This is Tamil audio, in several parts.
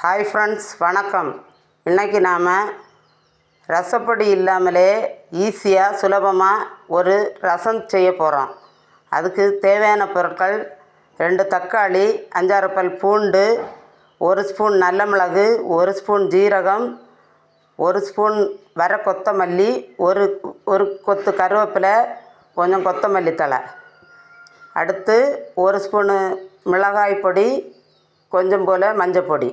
ஹாய் ஃப்ரெண்ட்ஸ், வணக்கம். இன்றைக்கி நாம் ரசப்பொடி இல்லாமலே ஈஸியாக சுலபமாக ஒரு ரசம் செய்ய போகிறோம். அதுக்கு தேவையான பொருட்கள் 2 தக்காளி, 5-6 பல் பூண்டு, 1 ஸ்பூன் நல்ல மிளகு, 1 ஸ்பூன் ஜீரகம், 1 ஸ்பூன் வர கொத்தமல்லி, ஒரு கொத்து கருவேப்பிலை, கொஞ்சம் கொத்தமல்லி தழை. அடுத்து 1 ஸ்பூனு மிளகாய் பொடி, கொஞ்சம் போல் மஞ்சள் பொடி,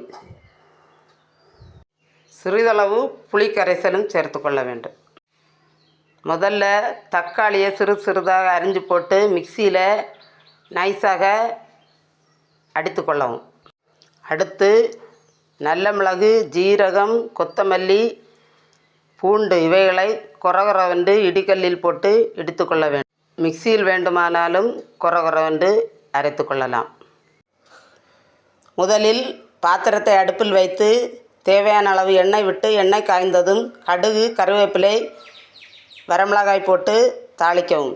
சிறிதளவு புளி கரைசலும் சேர்த்து கொள்ள வேண்டும். முதல்ல தக்காளியை சிறிதாக அரிஞ்சு போட்டு மிக்சியில் நைஸாக அடித்து கொள்ளவும். அடுத்து நல்ல மிளகு, ஜீரகம், கொத்தமல்லி, பூண்டு இவைகளை கொரகொரவென்று இடிகல்லில் போட்டு இடித்து கொள்ள வேண்டும். மிக்சியில் வேண்டுமானாலும் கொரகொரவென்று அரைத்து கொள்ளலாம். முதலில் பாத்திரத்தை அடுப்பில் வைத்து தேவையான அளவு எண்ணெய் விட்டு எண்ணெய் காய்ந்ததும் கடுகு, கருவேப்பிலை, வரமிளகாய் போட்டு தாளிக்கவும்.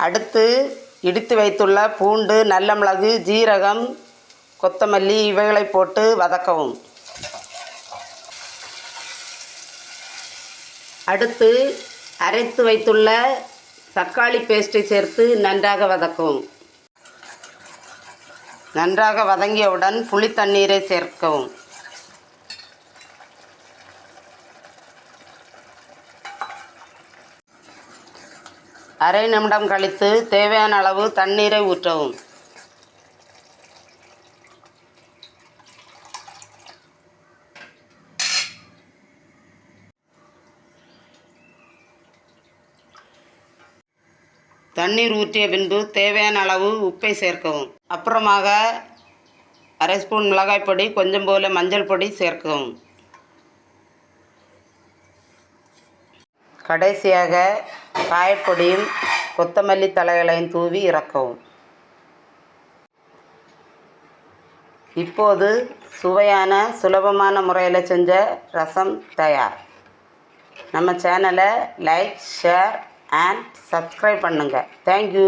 அடுத்து இடித்து வைத்துள்ள பூண்டு, நல்ல மிளகு, ஜீரகம், கொத்தமல்லி இவைகளை போட்டு வதக்கவும். அடுத்து அரைத்து வைத்துள்ள தக்காளி பேஸ்ட்டை சேர்த்து நன்றாக வதக்கவும். நன்றாக வதங்கியவுடன் புளி தண்ணீரை சேர்க்கவும். அரை நிமிடம் கழித்து தேவையான அளவு தண்ணீரை ஊற்றவும். தண்ணீர் ஊற்றிய பின்பு தேவையான அளவு உப்பை சேர்க்கவும். அப்புறமாக அரை ஸ்பூன் மிளகாய் பொடி, கொஞ்சம் போல் மஞ்சள் பொடி சேர்க்கவும். கடைசியாக காயப்பொடியும் கொத்தமல்லி தழைகளையும் தூவி இறக்கவும். இப்போது சுவையான சுலபமான முறையில் செஞ்ச ரசம் தயார். நம்ம சேனலை லைக், ஷேர் அண்ட் சப்ஸ்கிரைப் பண்ணுங்கள். தேங்க்யூ.